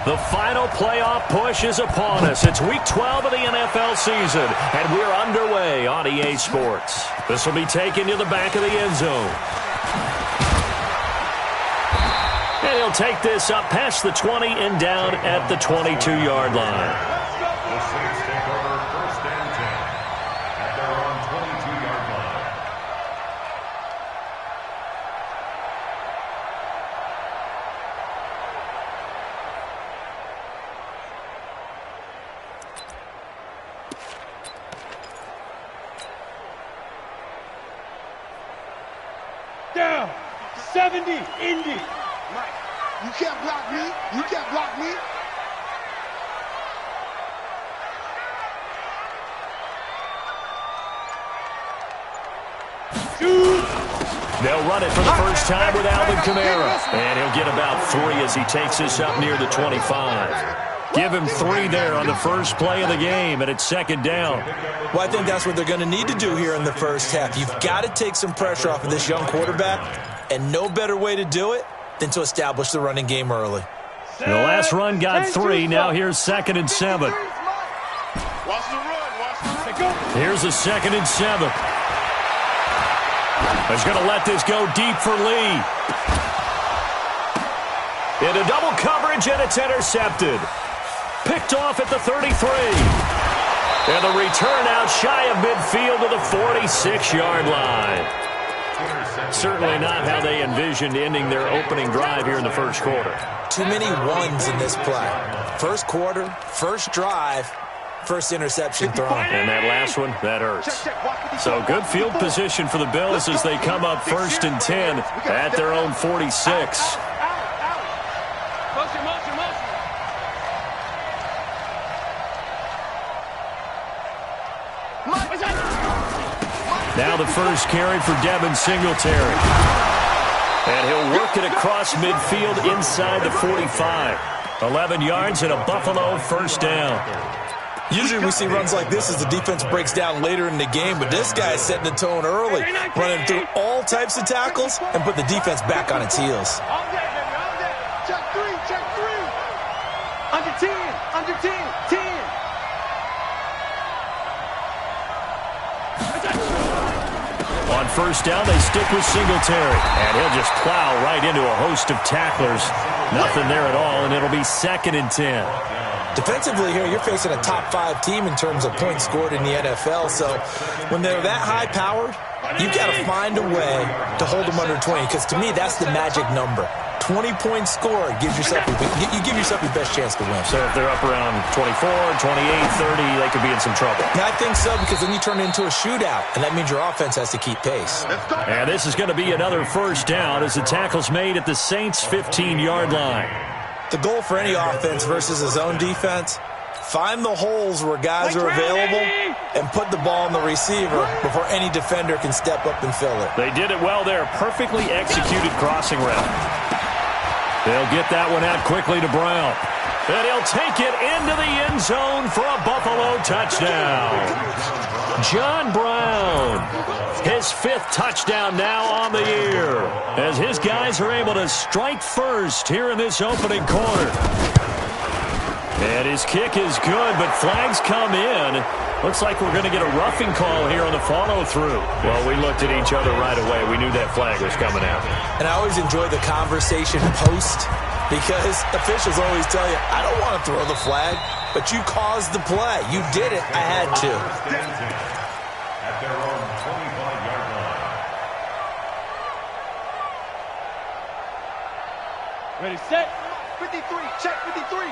The final playoff push is upon us. It's Week 12 of the NFL season, and we're underway on EA Sports. This will be taken to the back of the end zone. And he'll take this up past the 20 and down at the 22-yard line. The Saints take over 1st and 10 at their own 22-yard line. Down, 70, Indy. Mike, you can't block me. You can't block me. They'll run it for the first time with Alvin Kamara. And he'll get about 3 as he takes this up near the 25. Give him 3 there on the first play of the game, and it's 2nd down. Well, I think that's what they're going to need to do here in the first half. You've got to take some pressure off of this young quarterback, and no better way to do it than to establish the running game early. The last run got 3. Now here's 2nd and 7. Watch the run. Watch the run. Here's a 2nd and 7. He's going to let this go deep for Lee. Into double coverage, and it's intercepted. Picked off at the 33. And the return out shy of midfield to the 46-yard line. Certainly not how they envisioned ending their opening drive here in the first quarter. Too many ones in this play. First quarter, first drive, first interception thrown. And that last one, that hurts. So good field position for the Bills as they come up 1st and 10 at their own 46. Now the first carry for Devin Singletary. And he'll work it across midfield inside the 45. 11 yards and a Buffalo first down. Usually we see runs like this as the defense breaks down later in the game, but this guy is setting the tone early, running through all types of tackles and put the defense back on its heels. Check 3. Check 3. Under 10. Under 10. 10. On first down, they stick with Singletary. And he'll just plow right into a host of tacklers. Nothing there at all, and it'll be 2nd and 10. Defensively here, you're facing a top 5 team in terms of points scored in the NFL. So when they're that high-powered, you've got to find a way to hold them under 20. Because to me, that's the magic number. 20-point score gives yourself you give yourself your best chance to win. So if they're up around 24, 28, 30, they could be in some trouble. I think so, because then you turn it into a shootout, and that means your offense has to keep pace. And this is going to be another first down as the tackle's made at the Saints' 15-yard line. The goal for any offense versus his own defense, find the holes where guys are available and put the ball on the receiver before any defender can step up and fill it. They did it well there. Perfectly executed crossing route. They'll get that one out quickly to Brown. And he'll take it into the end zone for a Buffalo touchdown. John Brown, his 5th touchdown now on the year, as his guys are able to strike first here in this opening quarter. And his kick is good, but flags come in. Looks like we're going to get a roughing call here on the follow-through. Well, we looked at each other right away. We knew that flag was coming out. And I always enjoy the conversation post, because officials always tell you, I don't want to throw the flag, but you caused the play. You did it. I had to. At their own 25-yard line. Ready, set. 53. Check 53.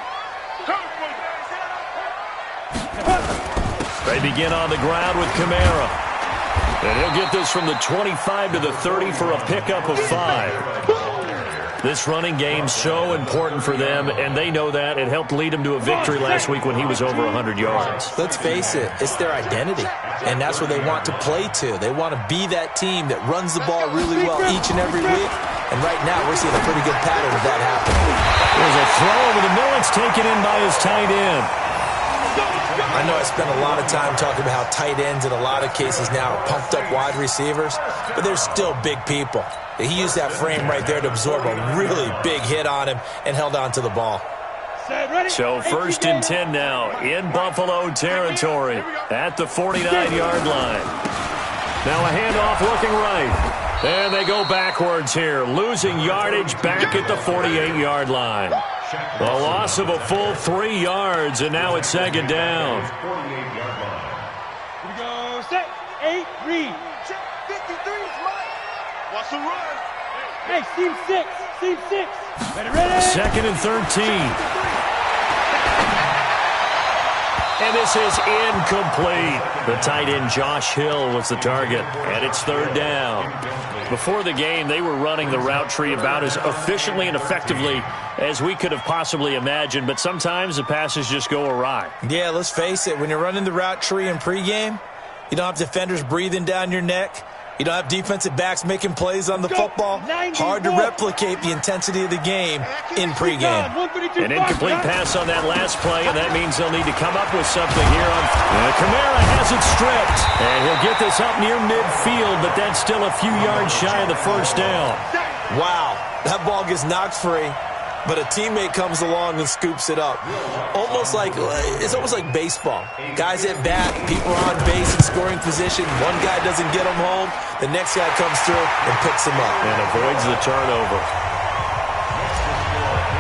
They begin on the ground with Kamara. And he'll get this from the 25 to the 30 for a pickup of 5. This running game's so important for them, and they know that. It helped lead them to a victory last week when he was over 100 yards. Let's face it, it's their identity, and that's what they want to play to. They want to be that team that runs the ball really well each and every week, and right now we're seeing a pretty good pattern of that happening. There's a throw over the middle. It's taken in by his tight end. I know I spent a lot of time talking about how tight ends in a lot of cases now are pumped up wide receivers, but they're still big people. He used that frame right there to absorb a really big hit on him and held on to the ball. So 1st and 10 now in Buffalo territory at the 49-yard line. Now a handoff looking right. And they go backwards here, losing yardage back at the 48-yard line. A loss of a full 3 yards, and now it's 2nd down. Here we go, set, 8, read. Check 53's Mike. Watch the run. Hey, seam 6. Ready. 2nd and 13. And this is incomplete. The tight end Josh Hill was the target, and it's 3rd down. Before the game, they were running the route tree about as efficiently and effectively as we could have possibly imagined, but sometimes the passes just go awry. Yeah, let's face it. When you're running the route tree in pregame, you don't have defenders breathing down your neck. You don't have defensive backs making plays on the football. Hard to replicate the intensity of the game in pregame. An incomplete pass on that last play, and that means they'll need to come up with something here. Kamara has it stripped, and he'll get this up near midfield, but that's still a few yards shy of the 1st down. Wow, that ball gets knocked free, but a teammate comes along and scoops it up. It's almost like baseball. Guys at bat, people are on base in scoring position. One guy doesn't get them home. The next guy comes through and picks him up. And avoids the turnover.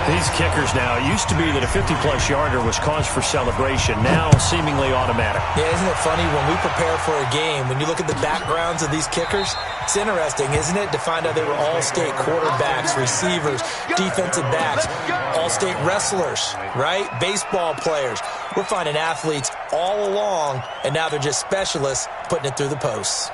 These kickers now, it used to be that a 50-plus yarder was cause for celebration. Now seemingly automatic. Yeah, isn't it funny when we prepare for a game, when you look at the backgrounds of these kickers, it's interesting, isn't it, to find out they were all-state quarterbacks, receivers, defensive backs, all-state wrestlers, right? Baseball players. We're finding athletes all along, and now they're just specialists putting it through the posts.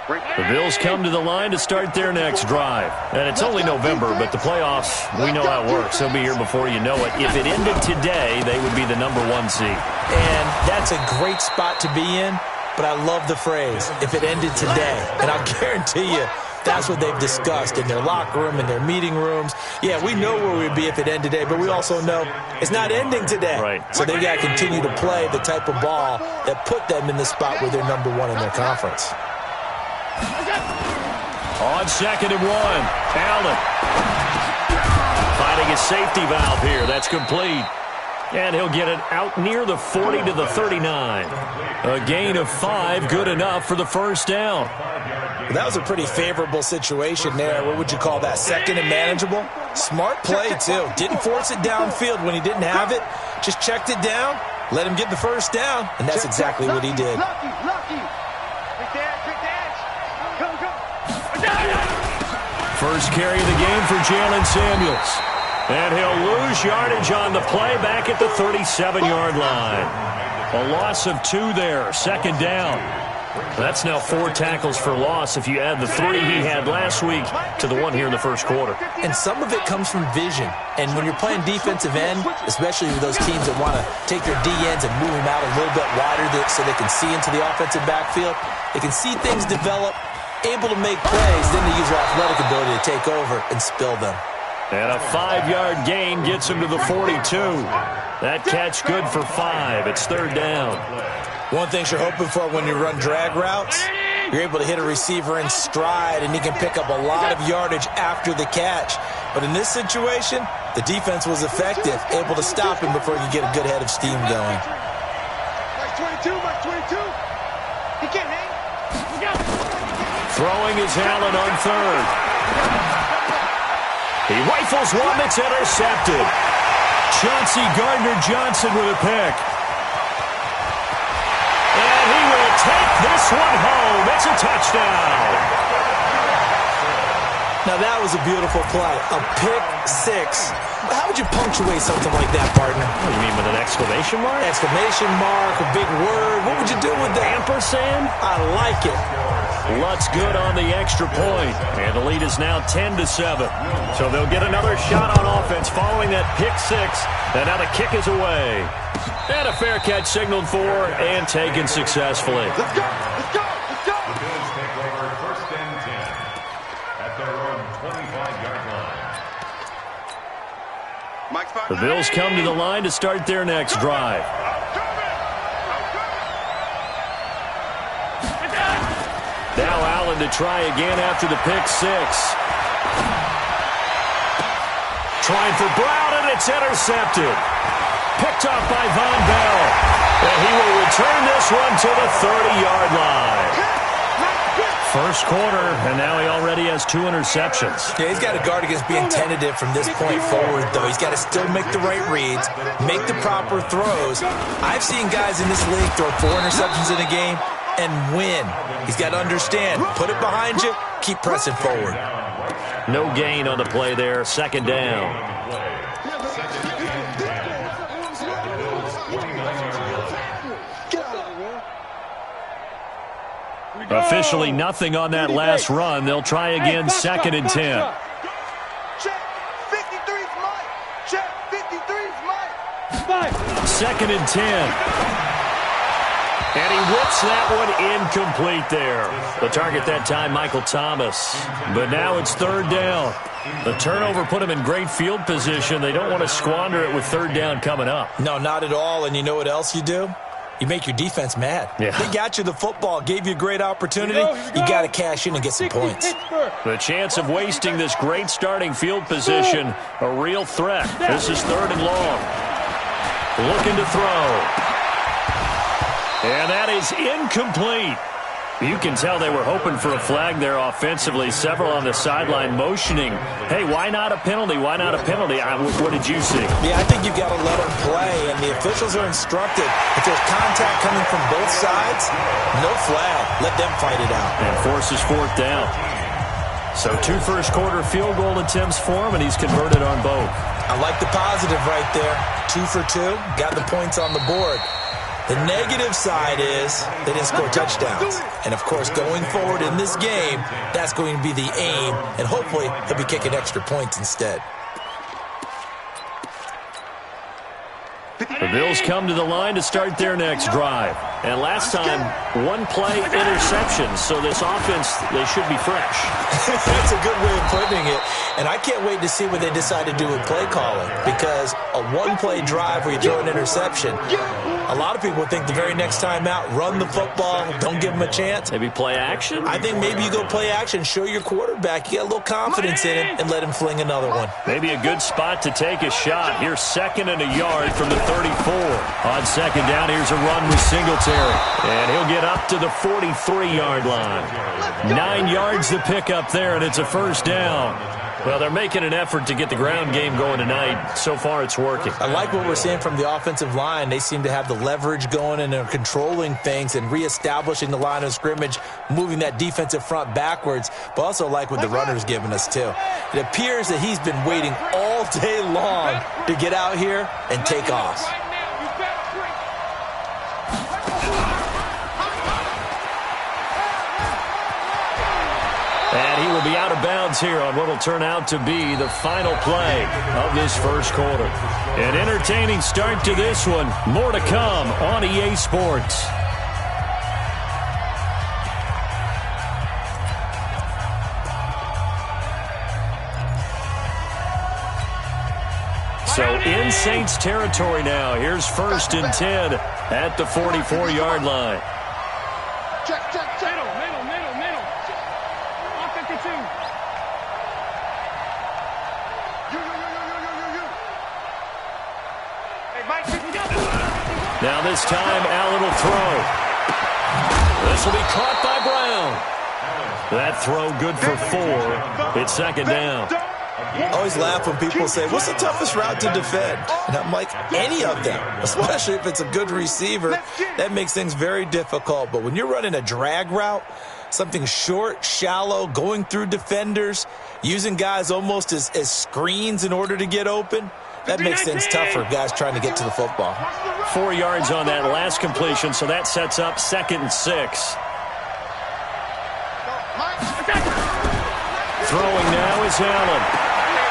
The Bills come to the line to start their next drive. And it's only November, but the playoffs, we know how it works. They'll be here before you know it. If it ended today, they would be the #1 seed. And that's a great spot to be in, but I love the phrase, if it ended today. And I'll guarantee you, that's what they've discussed in their locker room, in their meeting rooms. Yeah, we know where we'd be if it ended today, but we also know it's not ending today. Right. So they've got to continue to play the type of ball that put them in the spot where they're #1 in their conference. On 2nd and 1, Allen finding a safety valve here. That's complete. And he'll get it out near the 40 to the 39. A gain of 5, good enough for the 1st down. That was a pretty favorable situation there. What would you call that? 2nd and manageable? Smart play, too. Didn't force it downfield when he didn't have it. Just checked it down, let him get the 1st down, and that's exactly what he did. Lucky. Big dash. Go. First carry of the game for Jalen Samuels. And he'll lose yardage on the play back at the 37-yard line. A loss of 2 there, 2nd down. That's now 4 tackles for loss if you add the 3 he had last week to the 1 here in the 1st quarter. And some of it comes from vision. And when you're playing defensive end, especially with those teams that want to take their D-ends and move them out a little bit wider so they can see into the offensive backfield, they can see things develop, able to make plays, then they use their athletic ability to take over and spill them. And a 5-yard gain gets him to the 42. That catch good for 5. It's 3rd down. One thing you're hoping for when you run drag routes, you're able to hit a receiver in stride, and he can pick up a lot of yardage after the catch. But in this situation, the defense was effective, able to stop him before he could get a good head of steam going. Mike 22. He can't hang. Throwing is Allen on 3rd. He rifles one that's intercepted. Chauncey Gardner-Johnson with a pick. And he will take this one home. It's a touchdown. Now that was a beautiful play. A pick 6. How would you punctuate something like that, partner? What do you mean, with an exclamation mark? Exclamation mark, a big word. What would you do with that? Ampersand? I like it. Lutz good on the extra point. And the lead is now 10-7. So they'll get another shot on offense following that pick 6. And now the kick is away. And a fair catch signaled for and taken successfully. Let's go. The Bills take over 1st and 10 at their own 25-yard line. The Bills come to the line to start their next drive. Now Allen to try again after the pick 6. Trying for Brown, and it's intercepted. Picked off by Von Bell. And he will return this one to the 30-yard line. First quarter, and now he already has 2 interceptions. Yeah, he's got to guard against being tentative from this point forward, though. He's got to still make the right reads, make the proper throws. I've seen guys in this league throw 4 interceptions in a game and win. He's got to understand, put it behind you, keep pressing forward. No gain on the play there, second down. Officially nothing on that last run. They'll try again, second and 10. Check. 53's mine. Check. 53's mine. Second and 10. And he whips that one incomplete there. The target that time, Michael Thomas. But now it's third down. The turnover put him in great field position. They don't want to squander it with third down coming up. No, not at all. And you know what else you do? You make your defense mad. Yeah. They got you the football, gave you a great opportunity. You got to cash in and get some points. The chance of wasting this great starting field position, a real threat. This is third and long. Looking to throw. And that is incomplete. You can tell they were hoping for a flag there offensively. Several on the sideline motioning, hey, why not a penalty? Why not a penalty? What did you see? Yeah, I think you've got to let them play, and the officials are instructed. If there's contact coming from both sides, no flag. Let them fight it out. And forces fourth down. So 2 first-quarter field goal attempts for him, and he's converted on both. I like the positive right there. 2 for 2, got the points on the board. The negative side is they didn't score touchdowns. And, of course, going forward in this game, that's going to be the aim, and hopefully he'll be kicking extra points instead. The Bills come to the line to start their next drive. And last time, 1-play interception. So this offense, they should be fresh. That's a good way of putting it. And I can't wait to see what they decide to do with play calling. Because a 1-play drive where you throw an interception, a lot of people think the very next time out, run the football, don't give them a chance. Maybe play action? I think maybe you go play action, show your quarterback, you got a little confidence in him, and let him fling another one. Maybe a good spot to take a shot. Here's second and a yard from the 34. On second down, here's a run with Singletary. And he'll get up to the 43-yard line. 9 yards to pick up there, and it's a first down. Well, they're making an effort to get the ground game going tonight. So far, it's working. I like what we're seeing from the offensive line. They seem to have the leverage going, and they're controlling things and reestablishing the line of scrimmage, moving that defensive front backwards, but also like what the runner's giving us, too. It appears that he's been waiting all day long to get out here and take off. And he will be out of bounds here on what will turn out to be the final play of this first quarter. An entertaining start to this one. More to come on EA Sports. So in Saints territory now. Here's first and 10 at the 44-yard line. Check, check, check. Middle. On 52. You. Hey, Mike, Now this time, Allen will throw. This will be caught by Brown. That throw good for 4. It's second down. I always laugh when people say, what's the toughest route to defend? And I'm like, any of them, especially if it's a good receiver. That makes things very difficult. But when you're running a drag route, something short, shallow, going through defenders, using guys almost as screens in order to get open, that makes things tough for guys trying to get to the football. 4 yards on that last completion, so that sets up second and 6. Throwing now is Allen.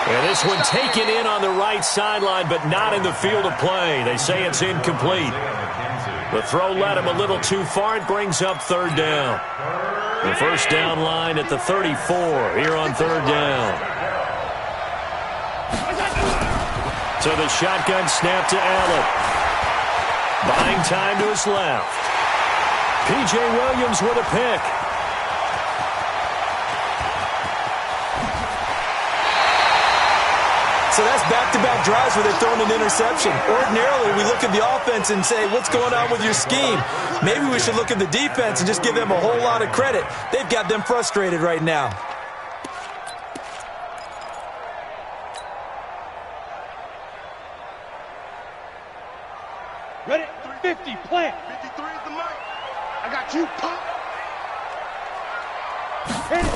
And this one taken in on the right sideline, but not in the field of play. They say it's incomplete. The throw led him a little too far. It brings up third down. The first down line at the 34 here on third down. So the shotgun snap to Allen. Buying time to his left. P.J. Williams with a pick. So that's back-to-back drives where they've thrown an interception. Ordinarily, we look at the offense and say, what's going on with your scheme? Maybe we should look at the defense and just give them a whole lot of credit. They've got them frustrated right now. Ready? 50, plant. 53 is the mic. I got you, pump. Hit it.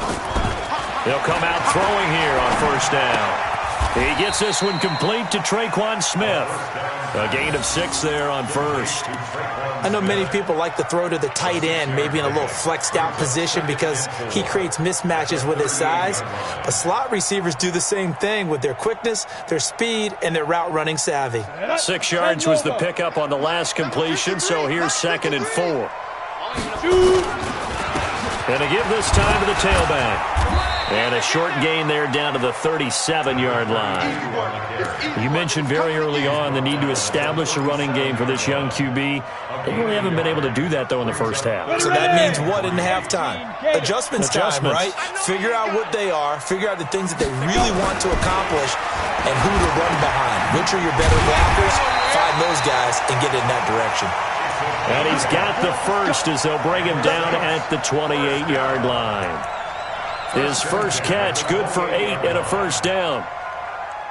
They'll come out throwing here on first down. He gets this one complete to Traquan Smith. A gain of 6 there on first. I know many people like to throw to the tight end, maybe in a little flexed out position because he creates mismatches with his size. But slot receivers do the same thing with their quickness, their speed, and their route running savvy. 6 yards was the pickup on the last completion, so here's 2nd and 4. And to give this time to the tailback. And a short gain there down to the 37-yard line. You mentioned very early on the need to establish a running game for this young QB. They really haven't been able to do that, though, in the first half. So that means what in halftime? Adjustments time, right? Figure out what they are, figure out the things that they really want to accomplish, and who to run behind. Which are your better blockers? Find those guys and get in that direction. And he's got the first as they'll bring him down at the 28-yard line. His first catch, good for 8 and a first down.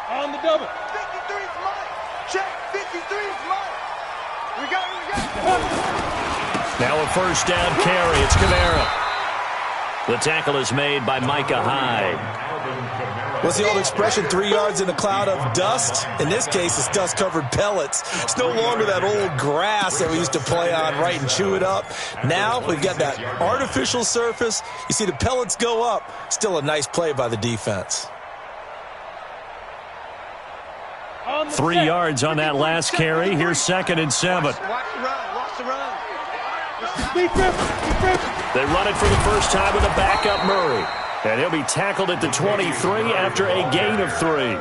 On the double. 53 is mine. Check. 53 is mine. We got it. Now a first down carry. It's Kamara. The tackle is made by Micah Hyde. What's the old expression, 3 yards in a cloud of dust? In this case, it's dust-covered pellets. It's no longer that old grass that we used to play on, right, and chew it up. Now we've got that artificial surface. You see the pellets go up. Still a nice play by the defense. 3 yards on that last carry. Here's 2nd and 7. Watch the run. Watch the run. They run it for the first time with a backup Murray. And he'll be tackled at the 23 after a gain of 3.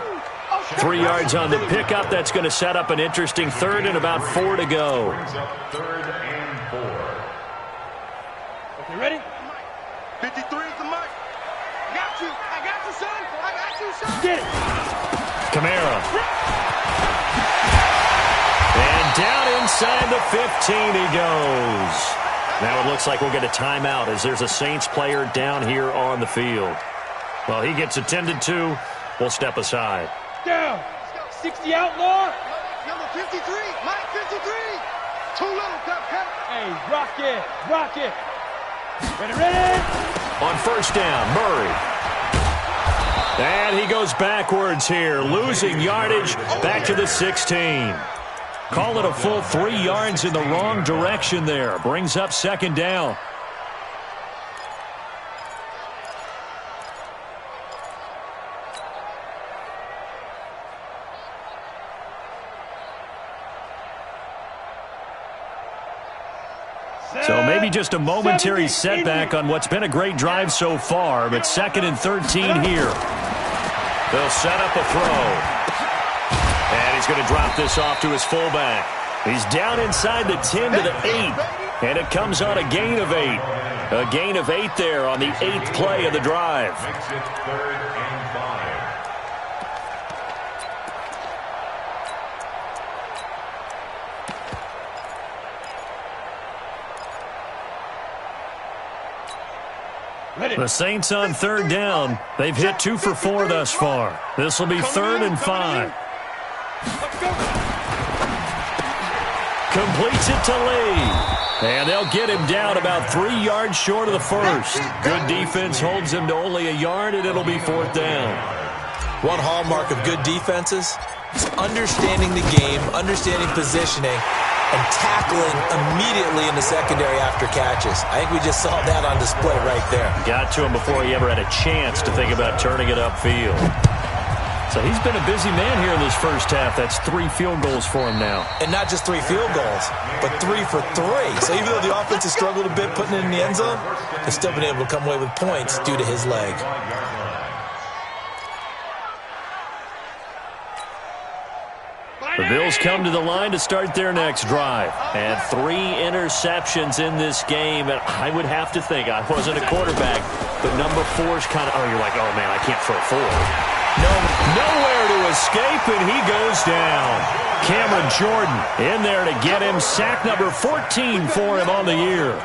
3 yards on the pickup. That's going to set up an interesting 3rd and about 4 to go. Third and 4. Okay, ready? 53 is the mic. I got you, son. I got you, son. Get it. Kamara. And down inside the 15 he goes. Now it looks like we'll get a timeout as there's a Saints player down here on the field. Well, he gets attended to. We'll step aside. Down. 60 outlaw. Number 53, Mike 53. Too little, cut. Hey, rock it. Rock it. Ready? On first down, Murray. And he goes backwards here, losing yardage back to the 16. Call it a full 3 yards in the wrong direction there. Brings up 2nd down. So maybe just a momentary setback on what's been a great drive so far, but 2nd and 13 here. They'll set up a throw. And he's going to drop this off to his fullback. He's down inside the 10 to the 8. And it comes on a gain of 8. A gain of 8 there on the 8th play of the drive. Makes it 3rd and 5. Ready. The Saints on 3rd down. They've hit 2 for 4 thus far. This will be 3rd and 5. Completes it to Lee. And they'll get him down about 3 yards short of the first. Good defense holds him to only a yard, and it'll be 4th down. One hallmark of good defenses is understanding the game, understanding positioning, and tackling immediately in the secondary after catches. I think we just saw that on display right there. Got to him before he ever had a chance to think about turning it upfield. So he's been a busy man here in this first half. That's 3 field goals for him now. And not just 3 field goals, but 3 for 3. So even though the offense has struggled a bit putting it in the end zone, they've still been able to come away with points due to his leg. The Bills come to the line to start their next drive. And 3 interceptions in this game. And I would have to think, I wasn't a quarterback, but number 4 is kind of, oh, you're like, oh, man, I can't throw 4. Nowhere to escape, and he goes down. Cameron Jordan in there to get him. Sack number 14 for him on the year.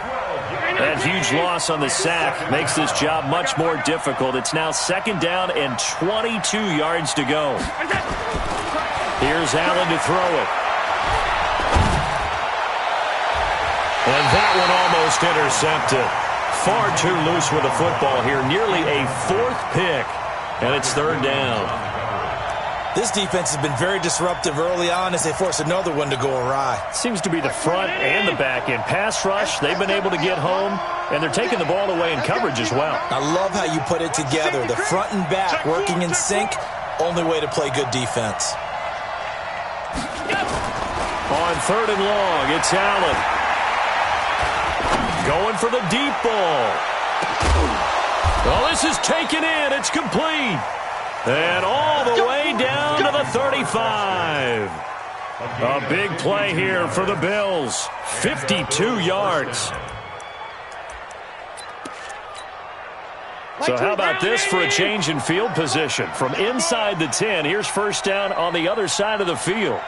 That huge loss on the sack makes this job much more difficult. It's now 2nd down and 22 yards to go. Here's Allen to throw it. And that one almost intercepted. Far too loose with the football here. Nearly a 4th pick. And it's 3rd down. This defense has been very disruptive early on as they force another one to go awry. Seems to be the front and the back end. Pass rush, they've been able to get home, and they're taking the ball away in coverage as well. I love how you put it together. The front and back working in sync, only way to play good defense. On 3rd and long, it's Allen. Going for the deep ball. Well, this is taken in. It's complete. And all the way down to the 35. A big play here for the Bills. 52 yards. So how about this for a change in field position? From inside the 10, here's 1st down on the other side of the field.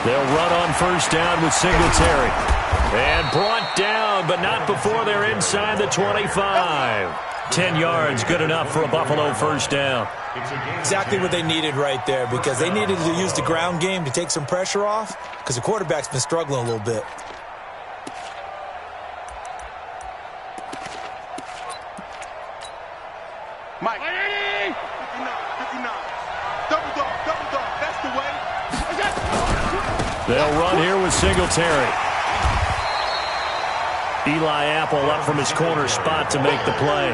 They'll run on 1st down with Singletary. And brought down, but not before they're inside the 25. 10 yards, good enough for a Buffalo 1st down. Exactly what they needed right there, because they needed to use the ground game to take some pressure off, because the quarterback's been struggling a little bit. Mike. 59, 59. Double dog, that's the way. They'll run here with Singletary. Eli Apple up from his corner spot to make the play.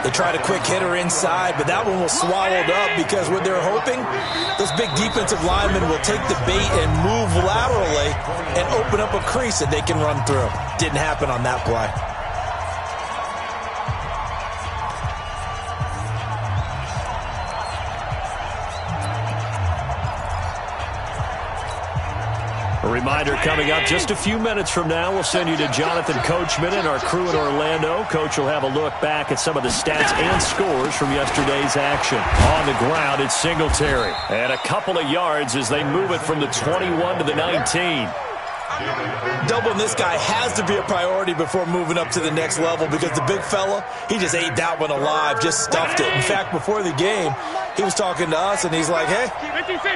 They tried a quick hitter inside, but that one was swallowed up because what they're hoping, those big defensive linemen will take the bait and move laterally and open up a crease that they can run through. Didn't happen on that play. A reminder coming up just a few minutes from now, we'll send you to Jonathan Coachman and our crew in Orlando. Coach will have a look back at some of the stats and scores from yesterday's action. On the ground, it's Singletary. And a couple of yards as they move it from the 21 to the 19. Doubling this guy has to be a priority before moving up to the next level, because the big fella, he just ate that one alive, just stuffed it. In fact, before the game, he was talking to us, and he's like, hey,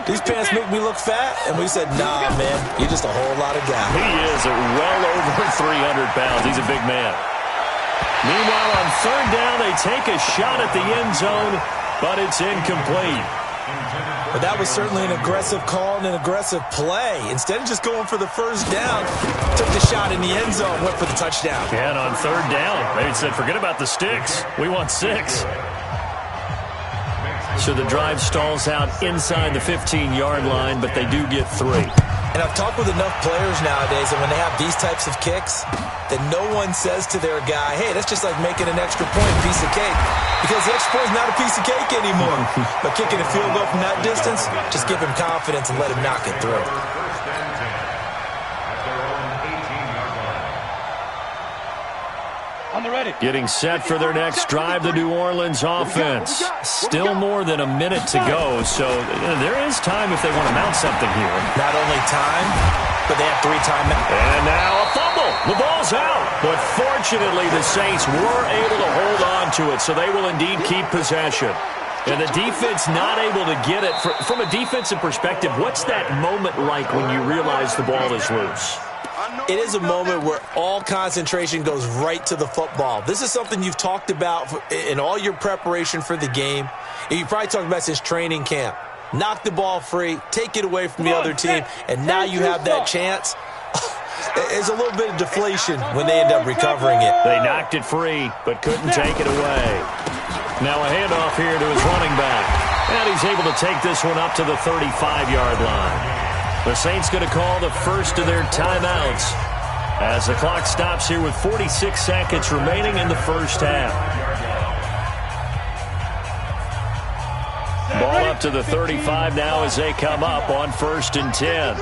these pants make me look fat. And we said, nah, man, you're just a whole lot of guy. He is well over 300 pounds. He's a big man. Meanwhile, on 3rd down, they take a shot at the end zone, but it's incomplete. But that was certainly an aggressive call and an aggressive play. Instead of just going for the 1st down, took the shot in the end zone, went for the touchdown. And on 3rd down, they said, forget about the sticks. We want 6. So the drive stalls out inside the 15-yard line, but they do get 3. And I've talked with enough players nowadays that when they have these types of kicks, that no one says to their guy, hey, that's just like making an extra point, piece of cake. Because the extra point is not a piece of cake anymore. But kicking a field goal from that distance, just give him confidence and let him knock it through. Getting set for their next drive, the New Orleans offense. Still more than a minute to go, so there is time if they want to mount something here. Not only time, but they have 3 timeouts. And now a fumble. The ball's out. But fortunately, the Saints were able to hold on to it, so they will indeed keep possession. And the defense not able to get it. From a defensive perspective, what's that moment like when you realize the ball is loose? It is a moment where all concentration goes right to the football. This is something you've talked about in all your preparation for the game. And you probably talked about since training camp. Knock the ball free, take it away from the other team, and now you have that chance. There's a little bit of deflation when they end up recovering it. They knocked it free, but couldn't take it away. Now a handoff here to his running back. And he's able to take this one up to the 35-yard line. The Saints going to call the first of their timeouts as the clock stops here with 46 seconds remaining in the first half. Ball up to the 35 now as they come up on 1st and 10.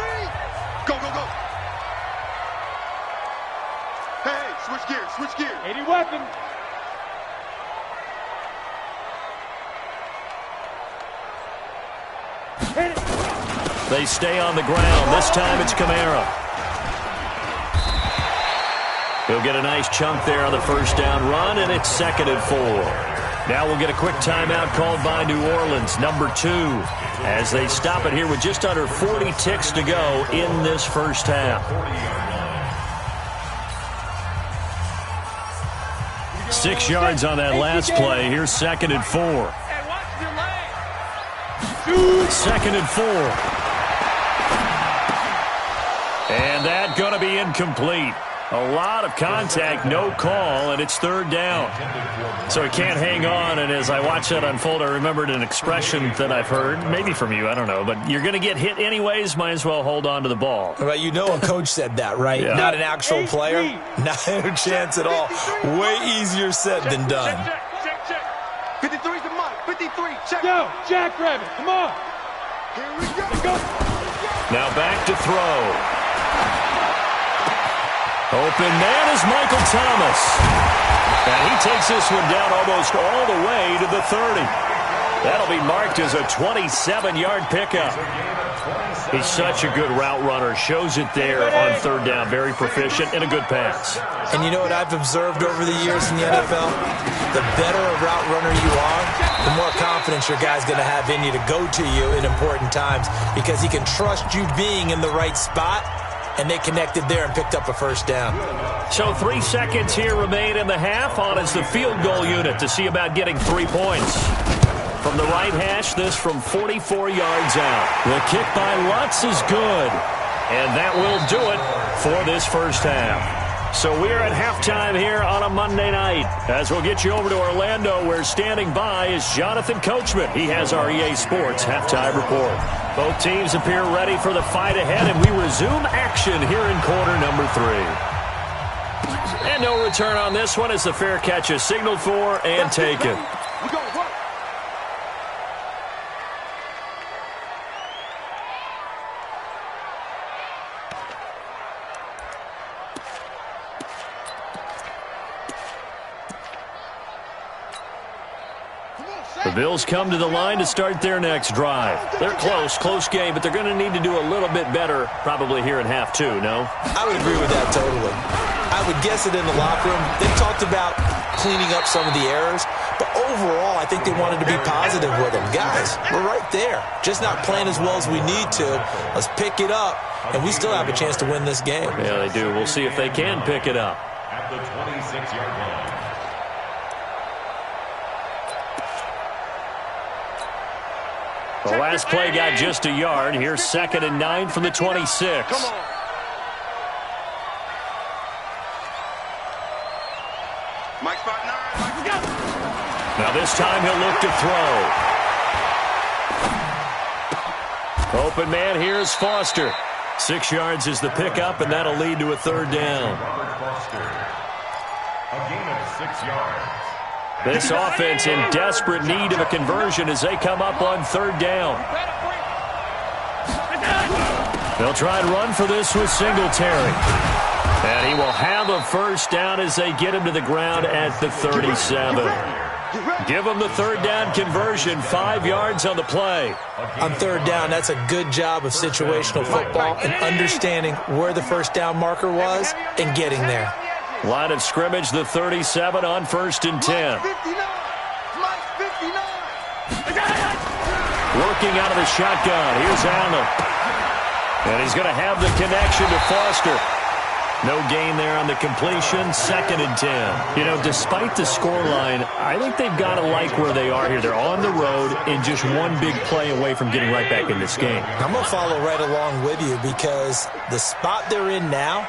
Go, go, go. Hey, switch gears, switch gears. 80 weapon. They stay on the ground. This time it's Kamara. He'll get a nice chunk there on the first down run, and it's 2nd and 4. Now we'll get a quick timeout called by New Orleans, number 2, as they stop it here with just under 40 ticks to go in this first half. 6 yards on that last play. Here's 2nd and 4. 2nd and 4. And that going to be incomplete. A lot of contact, no call, and it's 3rd down. So he can't hang on, and as I watch that unfold, I remembered an expression that I've heard, maybe from you, I don't know, but you're going to get hit anyways, might as well hold on to the ball. Well, you know a coach said that, right? Yeah. Not an actual player. Not a chance at all. Way easier said than done. Check. 53's the mark. 53. Check. Go, Jackrabbit. Come on. Here we go. Now back to throw. Open man is Michael Thomas. And he takes this one down almost all the way to the 30. That'll be marked as a 27-yard pickup. He's such a good route runner. Shows it there on 3rd down. Very proficient and a good pass. And you know what I've observed over the years in the NFL? The better a route runner you are, the more confidence your guy's going to have in you to go to you in important times because he can trust you being in the right spot. And they connected there and picked up a first down. So 3 seconds here remain in the half. On is the field goal unit to see about getting 3 points. From the right hash, this from 44 yards out. The kick by Lutz is good. And that will do it for this first half. So we're at halftime here on a Monday night. As we'll get you over to Orlando, where standing by is Jonathan Coachman. He has our EA Sports halftime report. Both teams appear ready for the fight ahead, and we resume action here in quarter number 3. And no return on this one as the fair catch is signaled for and taken. We go work. The Bills come to the line to start their next drive. They're close game, but they're going to need to do a little bit better probably here in half 2, no? I would agree with that totally. I would guess it in the locker room. They talked about cleaning up some of the errors, but overall, I think they wanted to be positive with them. Guys, we're right there. Just not playing as well as we need to. Let's pick it up, and we still have a chance to win this game. Yeah, they do. We'll see if they can pick it up. At the 26-yard line. The last play got just a yard. Here's 2nd and 9 from the 26. Come on. Mike spot 9. Let's go. Now this time he'll look to throw. Open man, here's Foster. 6 yards is the pickup, and that'll lead to a 3rd down. Robert Foster. A gain of 6 yards. This offense in desperate need of a conversion as they come up on 3rd down. They'll try and run for this with Singletary. And he will have a first down as they get him to the ground at the 37. Give him the 3rd down conversion, 5 yards on the play. On 3rd down, that's a good job of situational football and understanding where the first down marker was and getting there. Line of scrimmage, the 37 on 1st and 10. 59. Mike 59. Working out of the shotgun. Here's Allen. And he's going to have the connection to Foster. No gain there on the completion. 2nd and 10. You know, despite the scoreline, I think they've got to like where they are here. They're on the road and just one big play away from getting right back in this game. I'm going to follow right along with you because the spot they're in now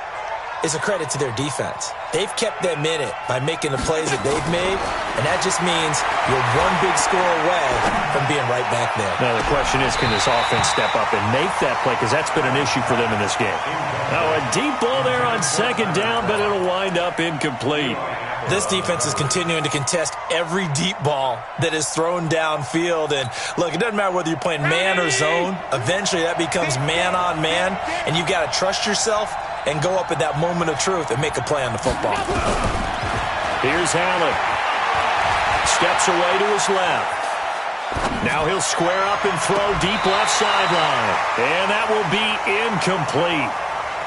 is a credit to their defense. They've kept them in it by making the plays that they've made, and that just means you're one big score away from being right back there. Now, the question is, can this offense step up and make that play? Because that's been an issue for them in this game. Now, a deep ball there on 2nd down, but it'll wind up incomplete. This defense is continuing to contest every deep ball that is thrown downfield. And, look, it doesn't matter whether you're playing man or zone. Eventually, that becomes man on man, and you've got to trust yourself and go up at that moment of truth and make a play on the football. Here's Allen. Steps away to his left. Now he'll square up and throw deep left sideline. And that will be incomplete.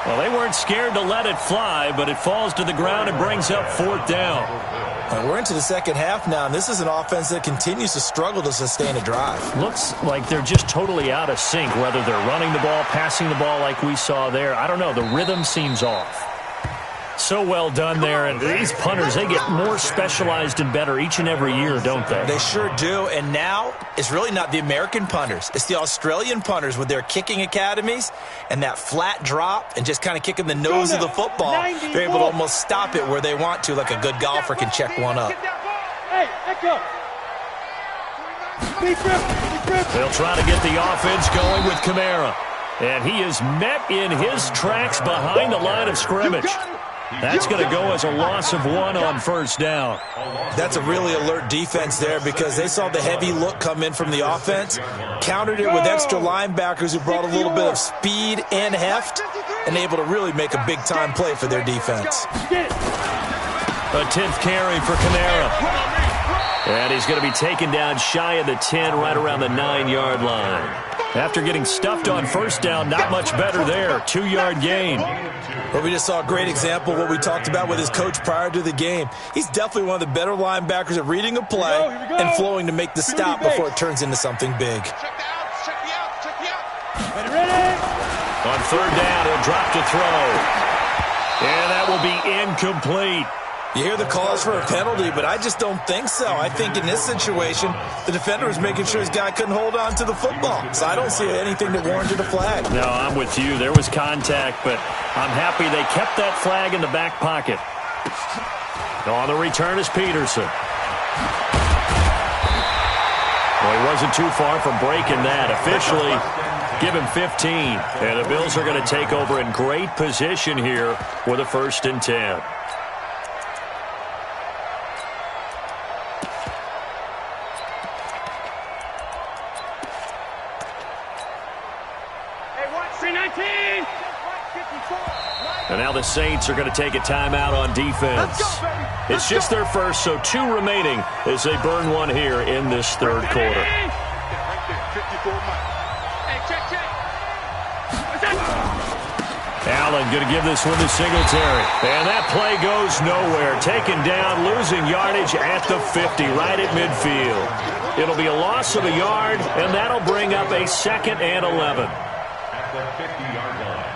Well, they weren't scared to let it fly, but it falls to the ground and brings up 4th down. And we're into the second half now, and this is an offense that continues to struggle to sustain a drive. Looks like they're just totally out of sync, whether they're running the ball, passing the ball like we saw there. I don't know. The rhythm seems off. So well done there, and these punters, they get more specialized and better each and every year, don't they? They sure do, and now it's really not the American punters. It's the Australian punters with their kicking academies and that flat drop and just kind of kicking the nose of the football. They're able to almost stop it where they want to, like a good golfer can check one up. Hey, Echo. They'll try to get the offense going with Kamara, and he is met in his tracks behind the line of scrimmage. That's going to go as a loss of 1 on 1st down. That's a really alert defense there because they saw the heavy look come in from the offense, countered it with extra linebackers who brought a little bit of speed and heft, and able to really make a big-time play for their defense. A 10th carry for Kamara. And he's going to be taken down shy of the 10, right around the 9-yard line. After getting stuffed on 1st down, not much better there. 2-yard gain. Well, we just saw a great example of what we talked about with his coach prior to the game. He's definitely one of the better linebackers at reading a play and flowing to make the stop before it turns into something big. On 3rd down, he'll drop to throw. And that will be incomplete. You hear the calls for a penalty, but I just don't think so. I think in this situation, the defender was making sure his guy couldn't hold on to the football. So I don't see anything that warranted a flag. No, I'm with you. There was contact, but I'm happy they kept that flag in the back pocket. On the return is Peterson. Well, he wasn't too far from breaking that. Officially, give him 15. And the Bills are going to take over in great position here with a 1st and 10. And now the Saints are going to take a timeout on defense. It's just their first, so 2 remaining as they burn 1 here in this 3rd quarter. Allen going to give this one to Singletary. And that play goes nowhere. Taken down, losing yardage at the 50, right at midfield. It'll be a loss of a yard, and that'll bring up a 2nd and 11. At the 50-yard line.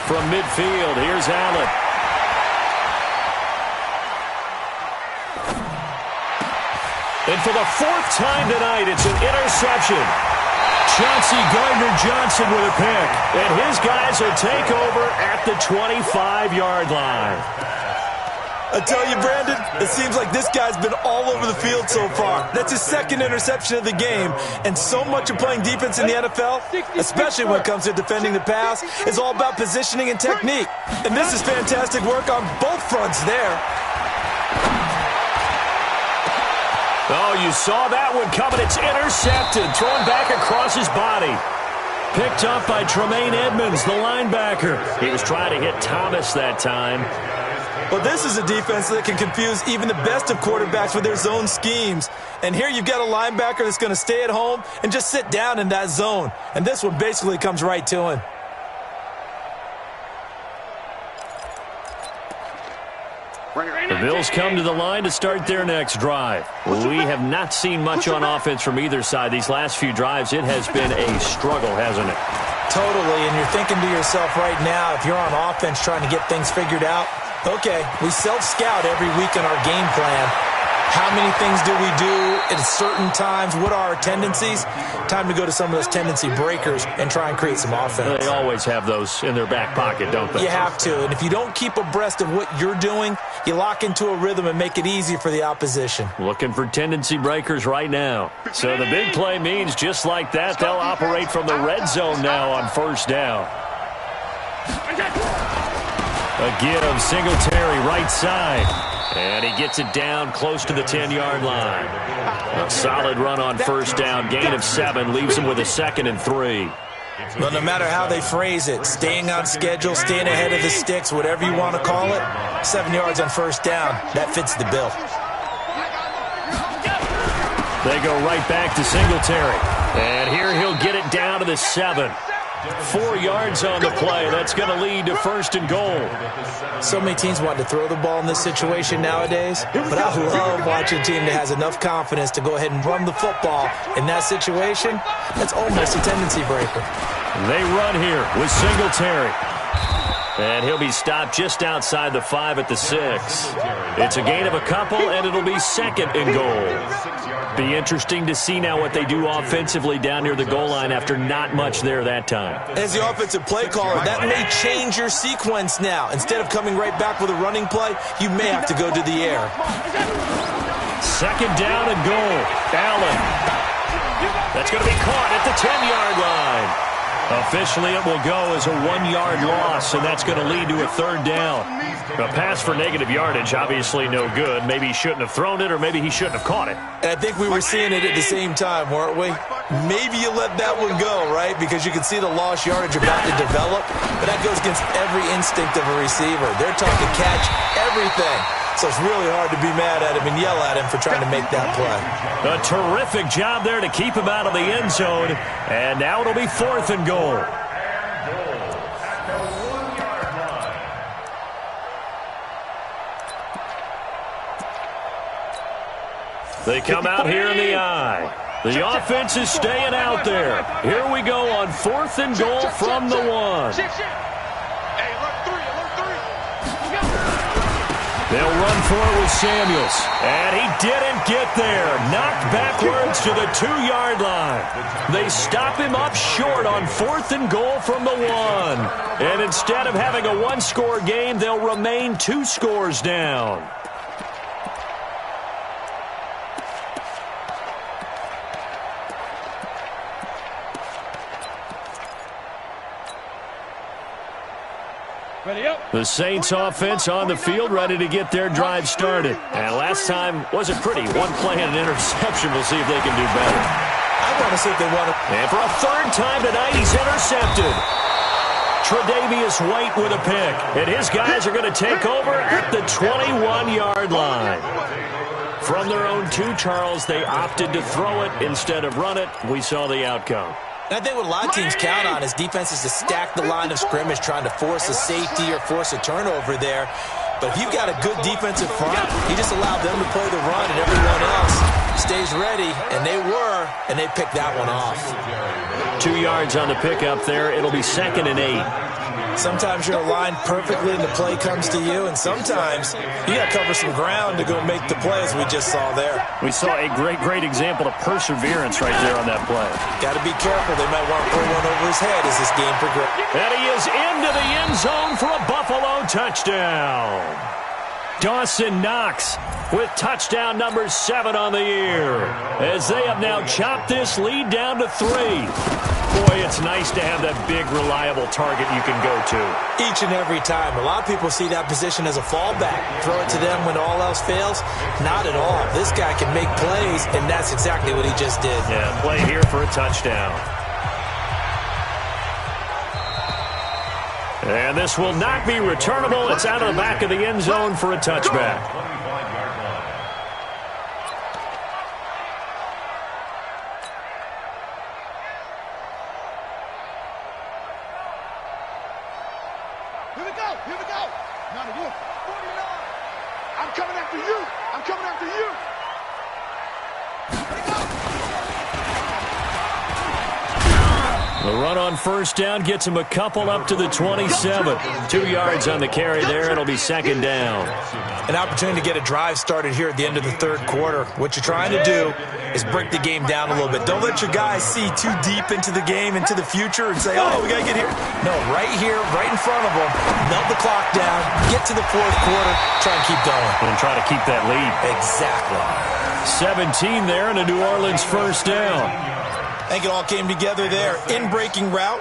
From midfield, here's Allen. And for the 4th time tonight, it's an interception. Chauncey Gardner-Johnson with a pick. And his guys will take over at the 25-yard line. I tell you, Brandon, it seems like this guy's been all over the field so far. That's his 2nd interception of the game. And so much of playing defense in the NFL, especially when it comes to defending the pass, is all about positioning and technique. And this is fantastic work on both fronts there. Oh, you saw that one coming. It's intercepted, thrown back across his body. Picked up by Tremaine Edmonds, the linebacker. He was trying to hit Thomas that time. Well, this is a defense that can confuse even the best of quarterbacks with their zone schemes. And here you've got a linebacker that's going to stay at home and just sit down in that zone. And this one basically comes right to him. The Bills come to the line to start their next drive. We have not seen much on offense from either side. These last few drives, it has been a struggle, hasn't it? Totally, and you're thinking to yourself right now, if you're on offense trying to get things figured out, okay, we self-scout every week in our game plan. How many things do we do at certain times? What are our tendencies? Time to go to some of those tendency breakers and try and create some offense. They always have those in their back pocket, don't they? You have to, and if you don't keep abreast of what you're doing, you lock into a rhythm and make it easy for the opposition. Looking for tendency breakers right now. So the big play means just like that, they'll operate from the red zone now on 1st down. A give, Singletary right side. And he gets it down close to the 10-yard line. A solid run on first down. Gain of 7 leaves him with a 2nd and 3. Well, no matter how they phrase it, staying on schedule, staying ahead of the sticks, whatever you want to call it, 7 yards on first down, that fits the bill. They go right back to Singletary. And here he'll get it down to the 7. 4 yards on the play. That's going to lead to 1st and goal. So many teams want to throw the ball in this situation nowadays, but I love watching a team that has enough confidence to go ahead and run the football. In that situation, that's almost a tendency breaker. They run here with Singletary. And he'll be stopped just outside the 5 at the 6. It's a gain of a couple, and it'll be 2nd and goal. Be interesting to see now what they do offensively down near the goal line after not much there that time. As the offensive play caller, that may change your sequence now. Instead of coming right back with a running play, you may have to go to the air. 2nd down and goal. Allen. That's going to be caught at the 10-yard line. Officially, it will go as a 1-yard loss, and that's going to lead to a 3rd down. A pass for negative yardage, obviously no good. Maybe he shouldn't have thrown it, or maybe he shouldn't have caught it. And I think we were seeing it at the same time, weren't we? Maybe you let that one go, right? Because you can see the lost yardage about to develop, but that goes against every instinct of a receiver. They're taught to catch everything. So it's really hard to be mad at him and yell at him for trying to make that play. A terrific job there to keep him out of the end zone. And now it'll be 4th and goal. They come out here in the eye. The offense is staying out there. Here we go on 4th and goal from the 1. They'll run for it with Samuels. And he didn't get there. Knocked backwards to the 2-yard line. They stop him up short on 4th and goal from the 1. And instead of having a 1-score game, they'll remain 2 scores down. The Saints offense on the field, ready to get their drive started. And last time wasn't pretty. 1 play and an interception. We'll see if they can do better. I want to see if they want to. And for a 3rd time tonight, he's intercepted. Tre'Davious White with a pick. And his guys are going to take over at the 21-yard line. From their own 2, Charles, they opted to throw it instead of run it. We saw the outcome. And I think what a lot of teams count on is defenses to stack the line of scrimmage, trying to force a safety or force a turnover there. But if you've got a good defensive front, you just allow them to play the run and everyone else stays ready, and they were, and they picked that one off. 2 yards on the pickup there. It'll be 2nd and 8. Sometimes you're aligned perfectly and the play comes to you, and sometimes you got to cover some ground to go make the play, as we just saw there. We saw a great example of perseverance right there on that play. Got to be careful. They might want to throw one over his head as this game progresses. And he is into the end zone for a Buffalo touchdown. Dawson Knox with touchdown number 7 on the year, as they have now chopped this lead down to 3. Boy, it's nice to have that big, reliable target you can go to. Each and every time. A lot of people see that position as a fallback. Throw it to them when all else fails. Not at all. This guy can make plays, and that's exactly what he just did. Yeah, play here for a touchdown. And this will not be returnable. It's out of the back of the end zone for a touchback. Here we go. Now to you. 49. I'm coming after you. I'm coming after you. The run on first down gets him a couple up to the 27. 2 yards on the carry there. It'll be 2nd down. An opportunity to get a drive started here at the end of the 3rd quarter. What you're trying to do is break the game down a little bit. Don't let your guys see too deep into the game, into the future, and say, oh, we got to get here. No, right here, right in front of them, melt the clock down, get to the 4th quarter, try and keep going. And try to keep that lead. Exactly. 17 there and a New Orleans first down. I think it all came together there. In-breaking route,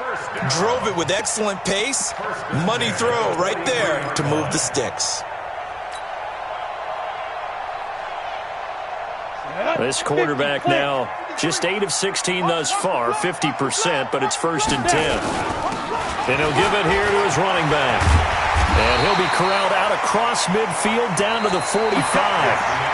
drove it with excellent pace. Money throw right there to move the sticks. This quarterback now just 8 of 16 thus far, 50%, but it's 1st and 10. And he'll give it here to his running back. And he'll be corralled out across midfield down to the 45.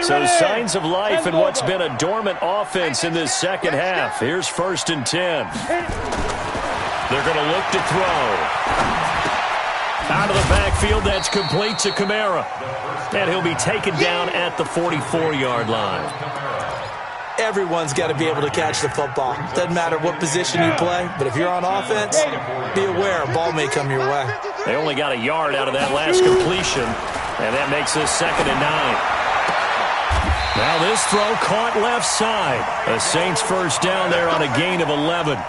So signs of life in what's been a dormant offense in this second half. Here's 1st and 10. They're going to look to throw. Out of the backfield, that's complete to Kamara. And he'll be taken down at the 44-yard line. Everyone's got to be able to catch the football. Doesn't matter what position you play, but if you're on offense, be aware a ball may come your way. They only got a yard out of that last completion, and that makes this 2nd and 9. Now this throw caught left side. The Saints 1st down there on a gain of 11.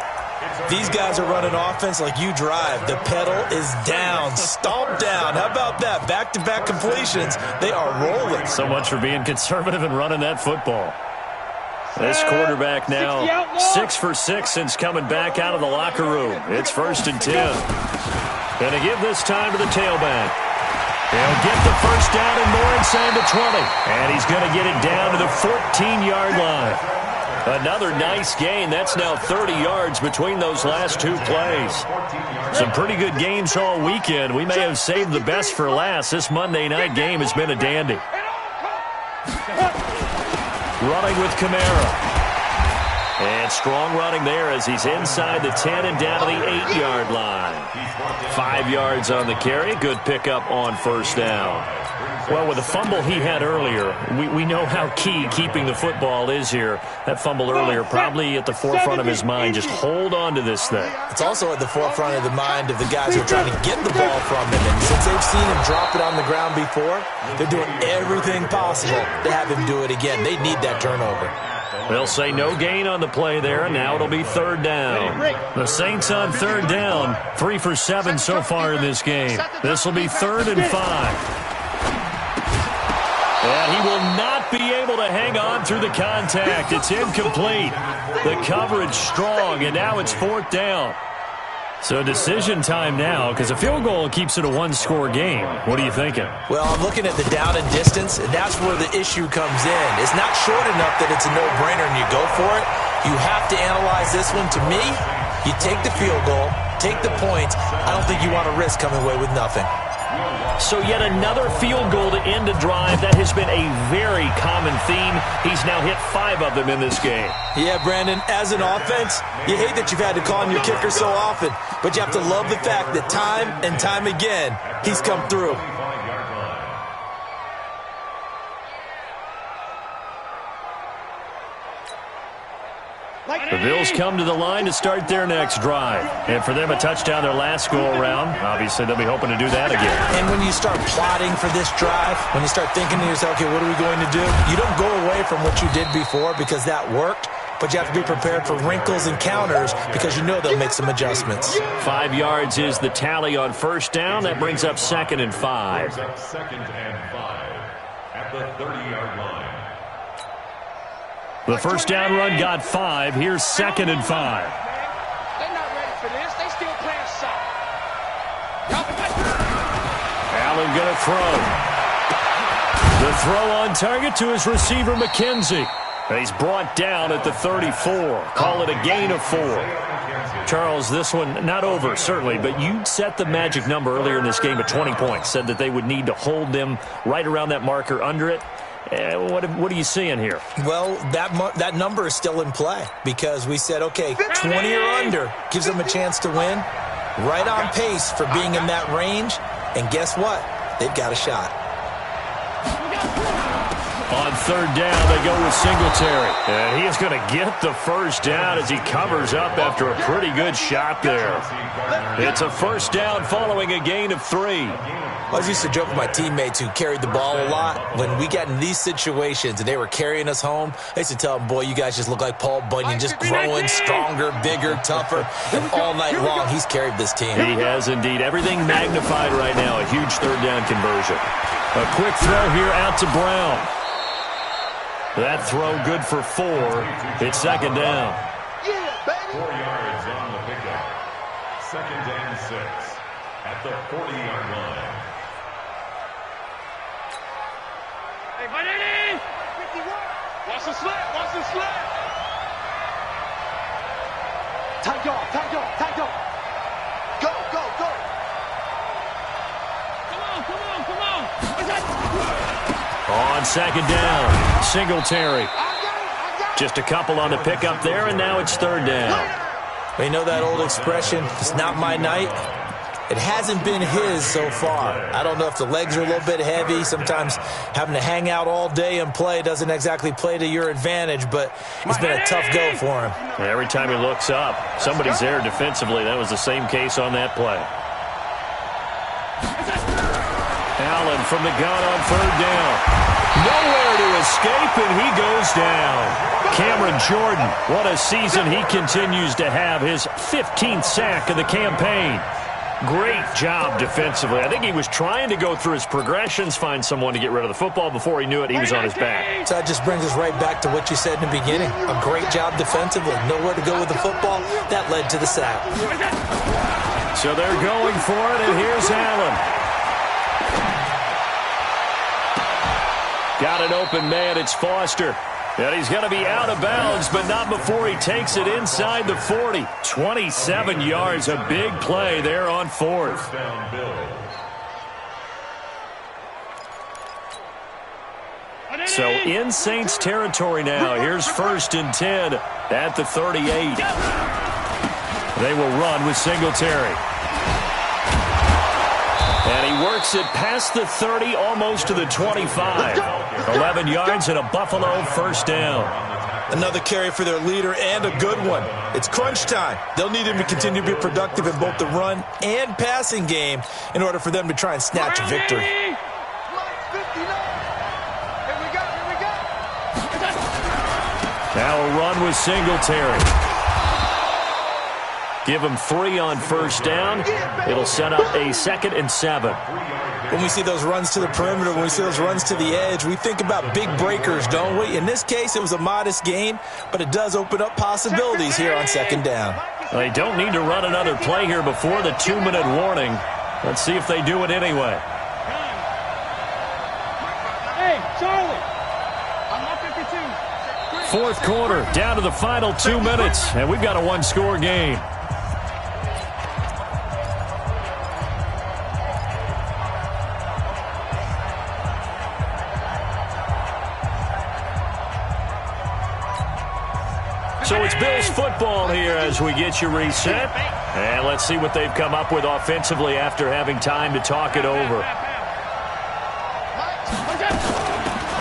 These guys are running offense like you drive. The pedal is down, stomped down. How about that? Back-to-back completions. They are rolling. So much for being conservative and running that football. This quarterback now 6 for 6 since coming back out of the locker room. It's 1st and 10. Going to give this time to the tailback. He'll get the 1st down and more inside the 20. And he's going to get it down to the 14-yard line. Another nice gain. That's now 30 yards between those last 2 plays. Some pretty good games all weekend. We may have saved the best for last. This Monday night game has been a dandy. Running with Kamara. And strong running there as he's inside the 10 and down to the 8-yard line. 5 yards on the carry. Good pickup on 1st down. Well, with the fumble he had earlier, we know how key keeping the football is here. That fumble earlier probably at the forefront of his mind. Just hold on to this thing. It's also at the forefront of the mind of the guys who are trying to get the ball from him. And since they've seen him drop it on the ground before, they're doing everything possible to have him do it again. They need that turnover. They'll say no gain on the play there, and now it'll be 3rd down. The Saints on 3rd down, 3 for 7 so far in this game. This will be 3rd and 5. And he will not be able to hang on through the contact. It's incomplete. The coverage strong, and now it's 4th down. So decision time now, because a field goal keeps it a 1-score game. What are you thinking? Well, I'm looking at the down and distance, and that's where the issue comes in. It's not short enough that it's a no-brainer and you go for it. You have to analyze this one. To me, you take the field goal, take the points. I don't think you want to risk coming away with nothing. So yet another field goal to end a drive. That has been a very common theme. He's now hit 5 of them in this game. Yeah, Brandon, as an offense, you hate that you've had to call on your kicker so often, but you have to love the fact that time and time again, he's come through. The Bills come to the line to start their next drive. And for them, a touchdown their last go-around. Obviously, they'll be hoping to do that again. And when you start plotting for this drive, when you start thinking to yourself, okay, what are we going to do? You don't go away from what you did before because that worked, but you have to be prepared for wrinkles and counters because you know they'll make some adjustments. 5 yards is the tally on 1st down. That brings up 2nd and 5. 2nd and 5 at the 30-yard line. The 1st down run got 5. Here's 2nd and 5. They're not ready for this. They still playing soft. Allen going to throw. The throw on target to his receiver, McKenzie. He's brought down at the 34. Call it a gain of 4. Charles, this one not over, certainly, but you set the magic number earlier in this game at 20 points. Said that they would need to hold them right around that marker under it. What are you seeing here? Well, that number is still in play because we said, okay, 20 or under gives them a chance to win. Right on pace for being in that range. And guess what? They've got a shot. On 3rd down, they go with Singletary. And he is going to get the 1st down as he covers up after a pretty good shot there. It's a 1st down following a gain of 3. I was used to joke with my teammates who carried the ball a lot. When we got in these situations and they were carrying us home, I used to tell them, boy, you guys just look like Paul Bunyan, just growing stronger, bigger, tougher. And all night long, he's carried this team. He has indeed. Everything magnified right now. A huge 3rd down conversion. A quick throw here out to Brown. That throw good for 4. It's 2nd down. 4 yards on the pickup. Second and 6 at the 40-yard line. Hey, Manini! 51. Watch the slip, watch the slip! Tight dog, tight dog, tight dog. Go, go, go. Come on! What's that? On second down, Singletary. I got it. Just a couple on the pickup there, and now it's third down. You know that old expression, it's not my night? It hasn't been his so far. I don't know if the legs are a little bit heavy. Sometimes having to hang out all day and play doesn't exactly play to your advantage, but it's been a tough go for him. Every time he looks up, somebody's there defensively. That was the same case on that play. Allen from the gun on third down. Nowhere to escape, and he goes down. Cameron Jordan, what a season he continues to have. His 15th sack of the campaign. Great job defensively. I think he was trying to go through his progressions, find someone to get rid of the football. Before he knew it, he was on his back. So that just brings us right back to what you said in the beginning. A great job defensively. Nowhere to go with the football. That led to the sack. So they're going for it, and here's Allen. Got an open man. It's Foster. And he's going to be out of bounds, but not before he takes it inside the 40. 27 yards, a big play there on fourth. So in Saints territory now. Here's first and 10 at the 38. They will run with Singletary. And he works it past the 30, almost to the 25. 11 yards and a Buffalo first down. Another carry for their leader, and a good one. It's crunch time. They'll need him to continue to be productive in both the run and passing game in order for them to try and snatch a victory. Now a run with Singletary. Give him 3 on first down. It'll set up a 2nd and 7. When we see those runs to the perimeter, when we see those runs to the edge, we think about big breakers, don't we? In this case, it was a modest gain, but it does open up possibilities here on second down. They don't need to run another play here before the 2-minute warning. Let's see if they do it anyway. Hey, Charlie! I'm not 52. Fourth quarter, down to the final 2 minutes, and we've got a 1-score game. So it's Bills football here as we get you reset. And let's see what they've come up with offensively after having time to talk it over.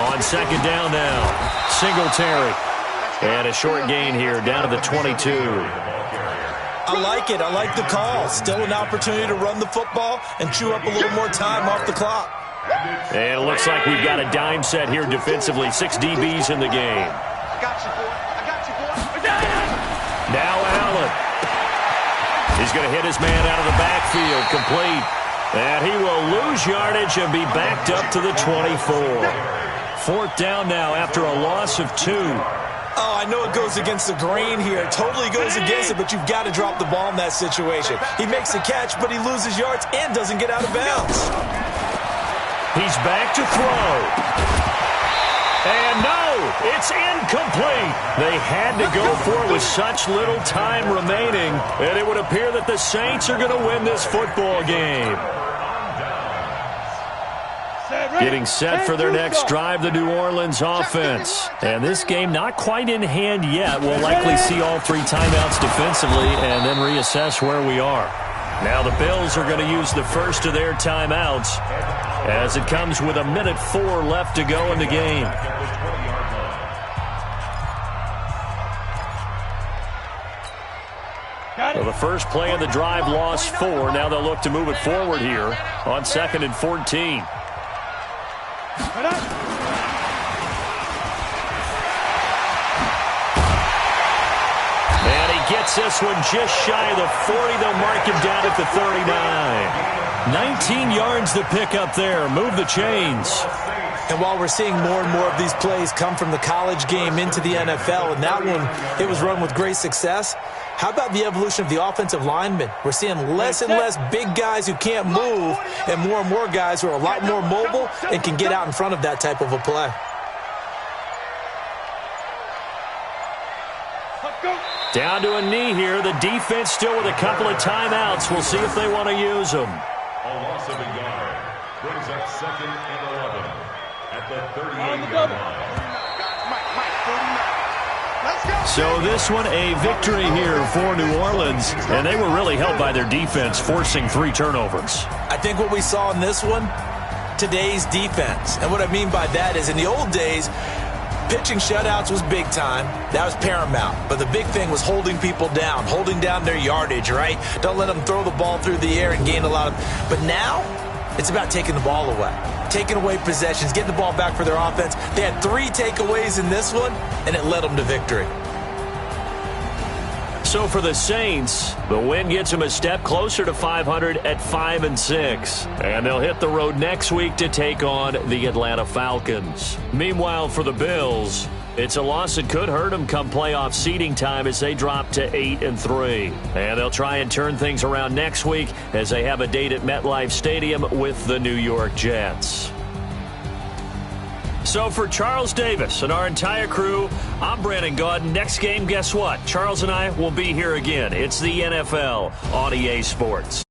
On second down now, Singletary. And a short gain here down to the 22. I like it. I like the call. Still an opportunity to run the football and chew up a little more time off the clock. And it looks like we've got a dime set here defensively. 6 DBs in the game. Now Allen. He's going to hit his man out of the backfield, complete. And he will lose yardage and be backed up to the 24. Fourth down now after a loss of 2. Oh, I know it goes against the grain here. It totally goes against it, but you've got to drop the ball in that situation. He makes the catch, but he loses yards and doesn't get out of bounds. He's back to throw. And no, it's incomplete. They had to go for it with such little time remaining, and it would appear that the Saints are going to win this football game. Getting set for their next drive, the New Orleans offense. And this game not quite in hand yet. We'll likely see all 3 timeouts defensively and then reassess where we are. Now the Bills are going to use the first of their timeouts as it comes with 1:04 left to go in the game. Well, the first play of the drive lost 4. Now they'll look to move it forward here on 2nd and 14. And he gets this one just shy of the 40. They'll mark him down at the 39. 19 yards to pick up there. Move the chains. And while we're seeing more and more of these plays come from the college game into the NFL, and that one, it was run with great success, how about the evolution of the offensive linemen? We're seeing less and less big guys who can't move and more guys who are a lot more mobile and can get out in front of that type of a play. Down to a knee here. The defense still with a couple of timeouts. We'll see if they want to use them. A loss of a yard brings up 2nd and 11 at the 38-yard line. So this one a victory here for New Orleans, and they were really helped by their defense, forcing 3 turnovers. I think what we saw in this one, today's defense. And what I mean by that is in the old days, pitching shutouts was big time. That was paramount. But the big thing was holding people down, holding down their yardage, right? Don't let them throw the ball through the air and gain a lot of... But now, it's about taking the ball away, taking away possessions, getting the ball back for their offense. They had 3 takeaways in this one, and it led them to victory. So for the Saints, the win gets them a step closer to 500 at 5-6. And they'll hit the road next week to take on the Atlanta Falcons. Meanwhile, for the Bills, it's a loss that could hurt them come playoff seeding time as they drop to 8-3. And they'll try and turn things around next week as they have a date at MetLife Stadium with the New York Jets. So for Charles Davis and our entire crew, I'm Brandon Gaudin. Next game, guess what? Charles and I will be here again. It's the NFL on EA Sports.